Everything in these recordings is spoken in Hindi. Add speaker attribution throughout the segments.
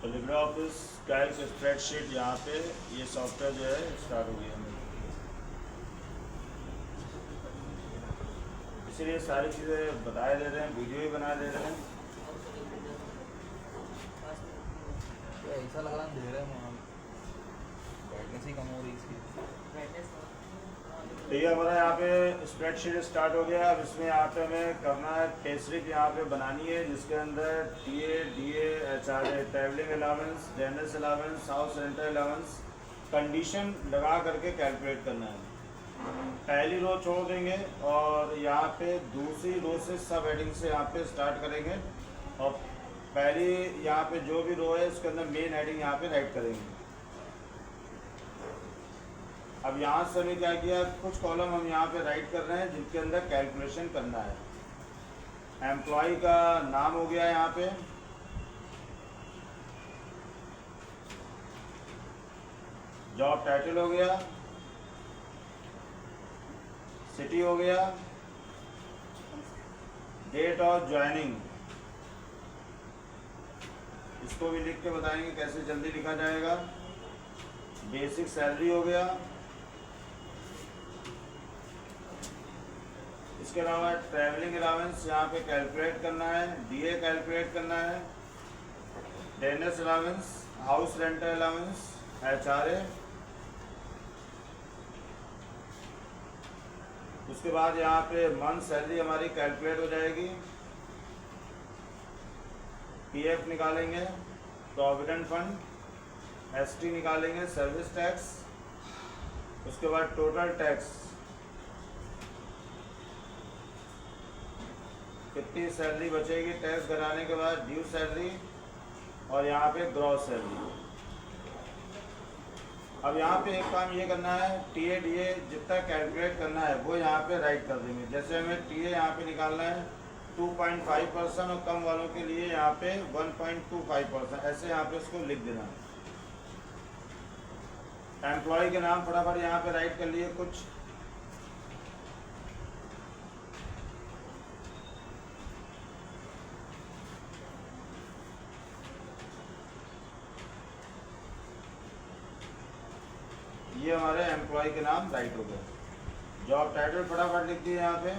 Speaker 1: तो लिब्रे ऑफिस कैल्क स्प्रेडशीट यहाँ पे ये सॉफ्टवेयर जो है स्टार्ट हो गया है, इसीलिए सारी चीज़ें बताए दे रहे हैं, वीडियो ही बना दे रहे हैं।
Speaker 2: ऐसा लग रहा है दे रहे हैं ब्राइटनेस ही कम हो रही इसकी।
Speaker 1: तो ये हमारा यहाँ पे स्प्रेडशीट स्टार्ट हो गया। अब इसमें यहाँ पे हमें करना है पेस्ट्रिक यहाँ पे बनानी है, जिसके अंदर TA, DA, HRA, travelling allowance, dearness allowance, house rental allowance condition लगा करके कैलकुलेट करना है। पहली रो छोड़ देंगे और यहाँ पे दूसरी रो से सब हेडिंग से यहाँ पे स्टार्ट करेंगे और पहली यहाँ पे जो भी रो है उसके अंदर मेन हेडिंग यहाँ पे राइट करेंगे। अब यहाँ से हमें क्या किया, कुछ कॉलम हम यहाँ पे राइट कर रहे हैं जिनके अंदर कैलकुलेशन करना है। एम्प्लॉय का नाम हो गया यहाँ पे, जॉब टाइटल हो गया, सिटी हो गया, डेट ऑफ ज्वाइनिंग, इसको भी लिख के बताएंगे कैसे जल्दी लिखा जाएगा। बेसिक सैलरी हो गया, इसके अलावा ट्रैवलिंग अलाउंस यहाँ पे कैलकुलेट करना है, डीए कैलकुलेट करना है, dearness allowance, house rental allowance, HRA. उसके बाद यहाँ पे मंथ सैलरी हमारी कैलकुलेट हो जाएगी, पीएफ निकालेंगे, प्रोविडेंट फंड, एसटी निकालेंगे, सर्विस टैक्स, उसके बाद टोटल टैक्स, कितनी सैलरी बचेगी टैक्स घटाने के बाद, ड्यू सैलरी और यहाँ पे ग्रॉस सैलरी। अब यहाँ पे एक काम ये करना है, टीए डीए जितना कैलकुलेट करना है वो यहाँ पे राइट कर देंगे। जैसे हमें टीए यहाँ पे निकालना है 2.5% और कम वालों के लिए यहाँ पे 1.25%, ऐसे यहाँ पे उसको लिख देना है। एम्प्लॉय के नाम फटाफट यहाँ पे राइट कर लिए कुछ। ये हमारे एम्प्लॉय के नाम राइट हो गए। जॉब टाइटल फटाफट लिख दिए यहाँ पे।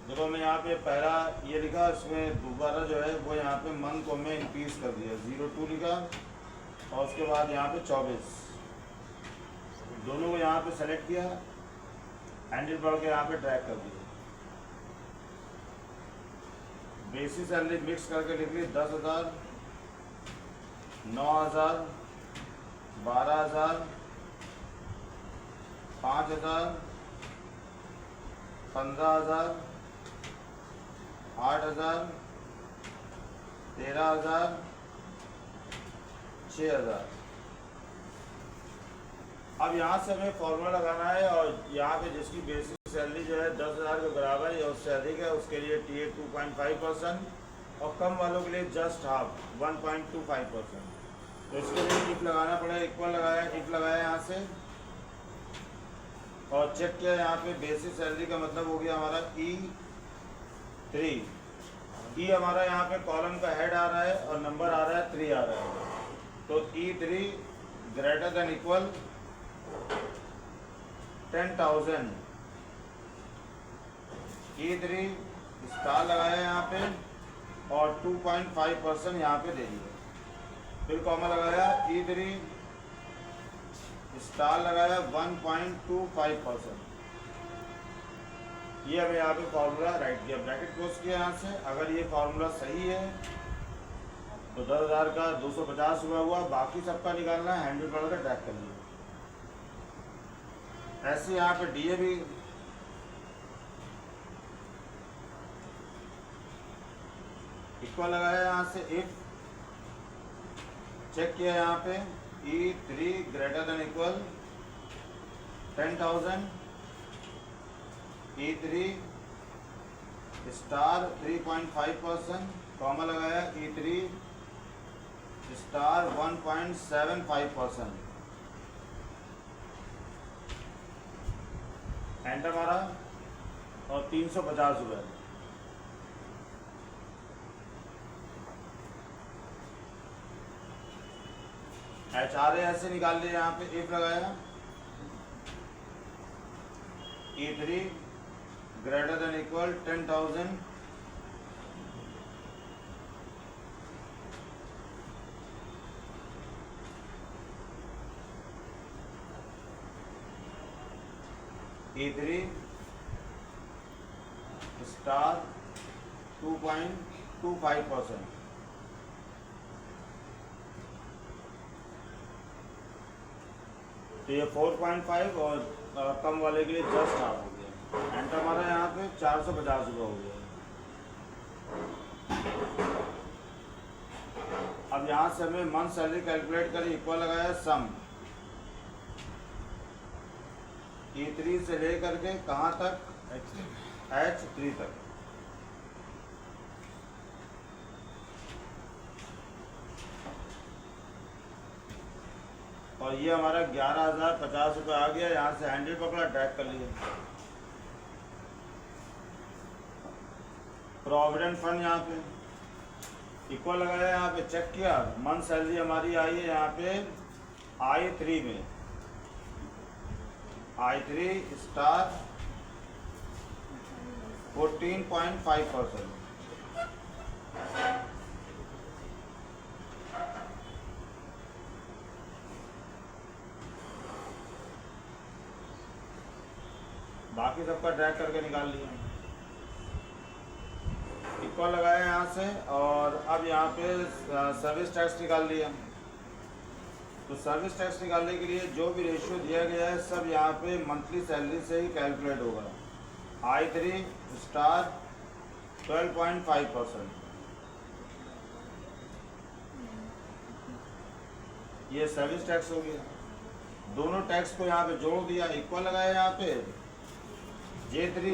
Speaker 1: देखो मैं यहाँ पे पहला ये लिखा, इसमें दोबारा जो है वो यहाँ पे मंथ को मैं इंक्रीज कर दिया, 02 लिखा और उसके बाद यहाँ पे 24, दोनों को यहाँ पे सेलेक्ट किया, हैंडल पढ़ के यहाँ पे ड्रैग कर दिया। बेसिक सैलरी मिक्स करके लिख ली 10,000, 9,000, 12,000, 5,000, 15,000, 8,000, 13,000, 6,000। अब यहाँ से हमें फॉर्मूला लगाना है और यहाँ पे जिसकी बेसिक सैलरी जो है 10,000 के बराबर या उससे अधिक है उसके लिए टीए 2.5% और कम वालों के लिए जस्ट हाफ 1.25%। तो इसके लिए इफ लगाना पड़ेगा, इक्वल लगाया, इफ लगाया यहाँ से और चेक किया। यहाँ पे बेसिक सैलरी का मतलब हो गया हमारा E3। ई हमारा यहाँ पे कॉलम का हेड आ रहा है और नंबर आ रहा है 3 आ रहा है, तो E3 greater than equal 10,000। E3 star लगाया यहाँ पे और 2.5% यहाँ पे दे दिया, फिर कॉमा लगाया, E3 स्टार लगाया 1.25%। ये हमें यहाँ पे फॉर्मूला राइट किया, ब्रैकेट क्लोज किया यहाँ से। अगर ये फॉर्मूला सही है तो 10,000 का 250 रुपये हुआ, बाकी सबका निकालना है, 100 डॉलर का ट्रैक कर लिया। ऐसे यहाँ पे डीए भी इक्वल लगाया, यहाँ से इफ चेक किया, यहाँ पे E3 greater than equal 10,000, E3 star 3.5%, comma लगाया, E3 स्टार 1.75%, एंटर मारा और 350 रुपये। HRA ऐसे निकाल लिया, यहाँ पे इफ लगाया, E3 greater than equal 10,000, E3 star 2.25%, तो ये 4.5 और कम वाले के लिए जस्ट हाफ हो गया। एंटर हमारा यहाँ पे 450 रुपये हो गया। अब यहाँ से हमें मंथ सैलरी कैलकुलेट करी, इक्वल लगाया सम E3 से लेकर के कहाँ तक, H3 तक। और ये हमारा 11,050 रुपये आ गया। यहाँ से हैंडल पकड़ा, ट्रैक कर लिया। प्रोविडेंट फंड यहाँ पे इक्वल लगाया, यहाँ पे चेक किया, मंथ सैलरी हमारी आई है यहाँ पे I3 में, I3 स्टार 14.5%, बाकी सबका ड्रैग करके निकाल लिया, इक्वल लगाया यहाँ से। और अब यहाँ पे सर्विस टैक्स निकाल लिया। तो सर्विस टैक्स निकालने के लिए जो भी रेशियो दिया गया है सब यहाँ पे मंथली सैलरी से ही कैलकुलेट होगा। I3 स्टार 12.5%, ये सर्विस टैक्स हो गया। दोनों टैक्स को यहाँ पे जोड़ दिया, इक्वल लगाया यहाँ पे J3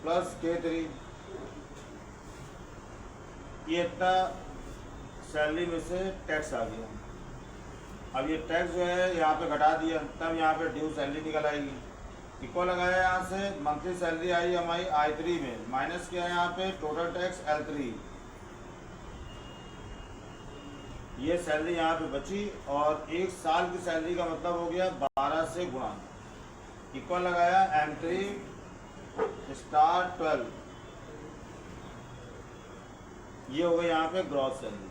Speaker 1: प्लस K3, ये इतना सैलरी में से टैक्स आ गया। अब ये टैक्स जो है यहाँ पे घटा दिया, तब यहाँ पे ड्यू सैलरी निकल आएगी। इक्वल लगाया यहाँ से, मंथली सैलरी आई हमारी I3 में, माइनस किया यहाँ पे टोटल टैक्स L3, ये सैलरी यहाँ पे बची। और एक साल की सैलरी का मतलब हो गया 12 से गुणा, इक्वल लगाया M3 स्टार 12, ये हो गया यहाँ पे ग्रॉस सैलरी।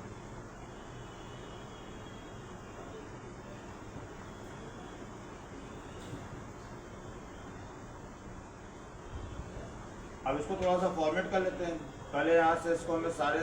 Speaker 1: अब इसको थोड़ा सा फॉर्मेट कर लेते हैं। पहले यहाँ से इसको हमें सारे